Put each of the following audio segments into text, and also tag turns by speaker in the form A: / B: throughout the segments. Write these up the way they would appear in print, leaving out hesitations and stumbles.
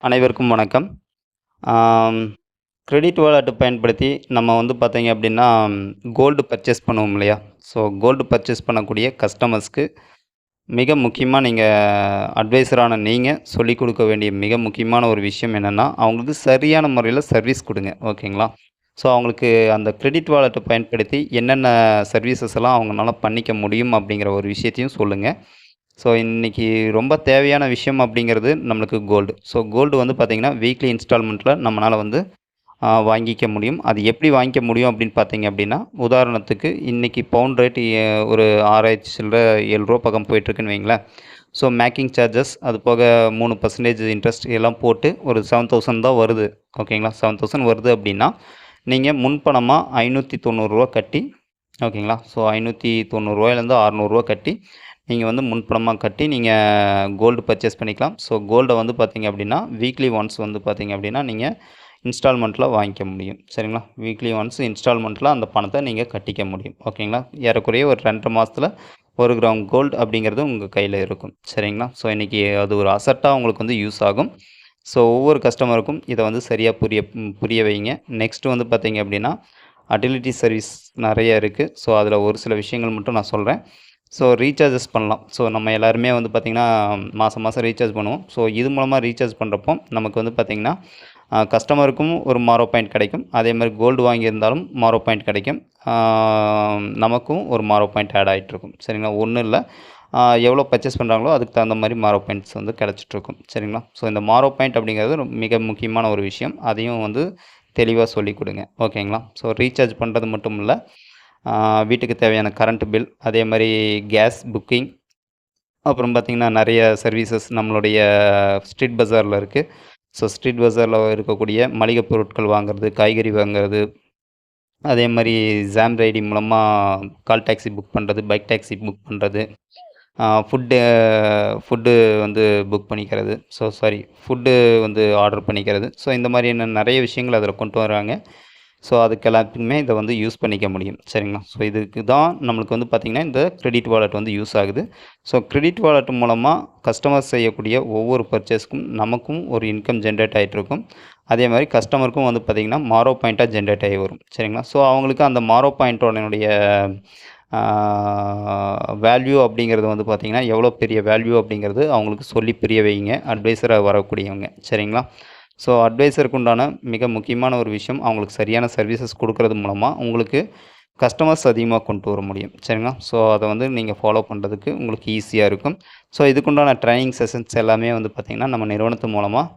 A: அனைவருக்கும் வணக்கம். ஆம், கிரெடிட் வாலெட் பயன்படுத்தி நம்ம வந்து பார்த்தீங்க அப்படின்னா, கோல்டு பர்ச்சேஸ் பண்ணுவோம் இல்லையா? ஸோ கோல்டு பர்ச்சேஸ் பண்ணக்கூடிய கஸ்டமர்ஸ்க்கு மிக முக்கியமா நீங்க அட்வைசரான நீங்க சொல்லிக் குடுக்க வேண்டிய மிக முக்கியமான ஒரு விஷயம் என்னன்னா, அவங்களுக்கு சரியான முறையில சர்வீஸ் குடுங்க. ஓகேங்களா? ஸோ அவங்களுக்கு அந்த கிரெடிட் வாலெட்ட பயன்படுத்தி என்னென்ன சர்வீசஸ் எல்லாம் அவங்கனால பண்ணிக்க முடியும் அப்படிங்கிற ஒரு விஷயத்தையும் சொல்லுங்க. ஸோ இன்னைக்கு ரொம்ப தேவையான விஷயம் அப்படிங்கிறது நம்மளுக்கு கோல்டு. ஸோ கோல்டு வந்து பார்த்தீங்கன்னா, வீக்லி இன்ஸ்டால்மெண்ட்ல நம்மனால வந்து வாங்கிக்க முடியும். அது எப்படி வாங்கிக்க முடியும் அப்படின்னு பார்த்தீங்க அப்படின்னா, உதாரணத்துக்கு இன்னைக்கு பவுண்ட் ரேட் ஒரு 6,000 சில்ற ரூ. 7 பக்கம் போயிட்டுருக்குன்னு வைங்களேன். ஸோ மேக்கிங் சார்ஜஸ் அது போக 3% இன்ட்ரெஸ்ட் எல்லாம் போட்டு ஒரு 7,000 தான் வருது. ஓகேங்களா? 7,000 வருது அப்படின்னா, நீங்க முன்பணமா ரூ. 590 கட்டி ஓகேங்களா? ஸோ ரூ. 590லேருந்து ரூ. 600 கட்டி நீங்க வந்து முன்பணமா கட்டி நீங்க கோல்டு பர்ச்சேஸ் பண்ணிக்கலாம். ஸோ கோல்ட வந்து பார்த்தீங்க அப்படின்னா, வீக்லி ஒன்ஸ் வந்து பார்த்தீங்க அப்படின்னா, நீங்க இன்ஸ்டால்மெண்ட்ல வாங்கிக்க முடியும். சரிங்களா? வீக்லி ஒன்ஸ் இன்ஸ்டால்மெண்ட்ல அந்த பணத்த நீங்க கட்டிக்க முடியும். ஓகேங்களா? ஏறக்குறைய ஒரு 2 1/2 மாசத்துல 1 கிராம் கோல்டு அப்படிங்கிறது உங்க கையில இருக்கும். சரிங்களா? ஸோ இன்னைக்கு அது ஒரு அசெட்டா உங்களுக்கு வந்து யூஸ் ஆகும். ஸோ ஒவ்வொரு கஸ்டமருக்கும் இத வந்து சரியா புரிய வைங்க. நெக்ஸ்ட் வந்து பார்த்தீங்க அப்படின்னா, அட்டிலிட்டி சர்வீஸ் நெறைய இருக்கு. ஸோ அதில ஒரு சில விஷயங்கள் மட்டும் நான் சொல்றேன். ஸோ ரீசார்ஜஸ் பண்ணலாம். ஸோ நம்ம எல்லாருமே வந்து பார்த்திங்கன்னா, மாதம் மாதம் ரீசார்ஜ் பண்ணுவோம். ஸோ இது மூலமாக ரீசார்ஜ் பண்ணுறப்போ நமக்கு வந்து பார்த்திங்கன்னா, கஸ்டமருக்கும் ஒரு மாரோ பாயிண்ட் கிடைக்கும். அதேமாதிரி கோல்டு வாங்கியிருந்தாலும் மாரோ பாயிண்ட் கிடைக்கும். நமக்கும் ஒரு மாரோ பாயிண்ட் ஆட் ஆகிட்டுருக்கும். சரிங்களா? ஒன்றும் இல்லை, எவ்வளோ பர்ச்சேஸ் பண்ணுறாங்களோ அதுக்கு தகுந்த மாதிரி மாரோ பாயிண்ட்ஸ் வந்து கிடச்சிட்ருக்கும். சரிங்களா? ஸோ இந்த மாரோ பாயிண்ட் அப்படிங்கிறது மிக முக்கியமான ஒரு விஷயம். அதையும் வந்து தெளிவாக சொல்லிக் கொடுங்க. ஓகேங்களா? ஸோ ரீசார்ஜ் பண்ணுறது மட்டும் இல்லை, வீட்டுக்கு தேவையான கரண்ட் பில், அதே மாதிரி கேஸ் புக்கிங், அப்புறம் பார்த்திங்கன்னா நிறைய சர்வீசஸ் நம்மளுடைய ஸ்ட்ரீட் பஜாரில் இருக்குது. ஸோ ஸ்ட்ரீட் பஜாரில் இருக்கக்கூடிய மளிகை பொருட்கள் வாங்குறது, காய்கறி வாங்குறது, அதே மாதிரி ஜாம் ரைடி மூலமாக கால் டாக்ஸி புக் பண்ணுறது, பைக் டாக்ஸி புக் பண்ணுறது, ஃபுட்டு ஃபுட்டு வந்து புக் பண்ணிக்கிறது, ஃபுட்டு வந்து ஆர்டர் பண்ணிக்கிறது. ஸோ இந்த மாதிரியான நிறைய விஷயங்கள் அதில் கொண்டு வராங்க. ஸோ அதுக்கு எல்லாத்துக்குமே இதை வந்து யூஸ் பண்ணிக்க முடியும். சரிங்களா? ஸோ இதுக்கு தான் நம்மளுக்கு வந்து பார்த்திங்கன்னா, இந்த கிரெடிட் வாலெட் வந்து யூஸ் ஆகுது. ஸோ கிரெடிட் வாலெட் மூலமாக கஸ்டமர் செய்யக்கூடிய ஒவ்வொரு பர்ச்சேஸ்க்கும் நமக்கும் ஒரு இன்கம் ஜென்ரேட் ஆகிட்ருக்கும். அதே மாதிரி கஸ்டமருக்கும் வந்து பார்த்திங்கன்னா, மாரோ பாயிண்ட்டாக ஜென்ரேட் ஆகி வரும். சரிங்களா? ஸோ அவங்களுக்கு அந்த மாரோ பாயிண்ட்டோடைய வேல்யூ அப்படிங்கிறது வந்து பார்த்திங்கன்னா, எவ்வளோ பெரிய வேல்யூ அப்படிங்கிறது அவங்களுக்கு சொல்லி புரிய வைங்க, அட்வைஸராக வரக்கூடியவங்க. சரிங்களா? ஸோ அட்வைஸருக்கு உண்டான மிக முக்கியமான ஒரு விஷயம், அவங்களுக்கு சரியான சர்வீசஸ் கொடுக்கறது மூலமாக உங்களுக்கு கஸ்டமர்ஸ் அதிகமாக கொண்டு வர முடியும். சரிங்களா? ஸோ அதை வந்து நீங்கள் ஃபாலோ பண்ணுறதுக்கு உங்களுக்கு ஈஸியாக இருக்கும். ஸோ இதுக்குண்டான ட்ரைனிங் செஷன்ஸ் எல்லாமே வந்து பார்த்திங்கன்னா, நம்ம நிறுவனத்து மூலமாக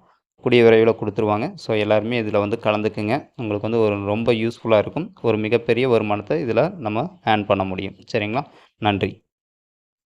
A: கூடிய விரைவில் கொடுத்துருவாங்க. ஸோ எல்லாருமே இதில் வந்து கலந்துக்குங்க. உங்களுக்கு வந்து ஒரு ரொம்ப யூஸ்ஃபுல்லாக இருக்கும். ஒரு மிகப்பெரிய வருமானத்தை இதில் நம்ம ஏர்ன் பண்ண முடியும். சரிங்களா? நன்றி.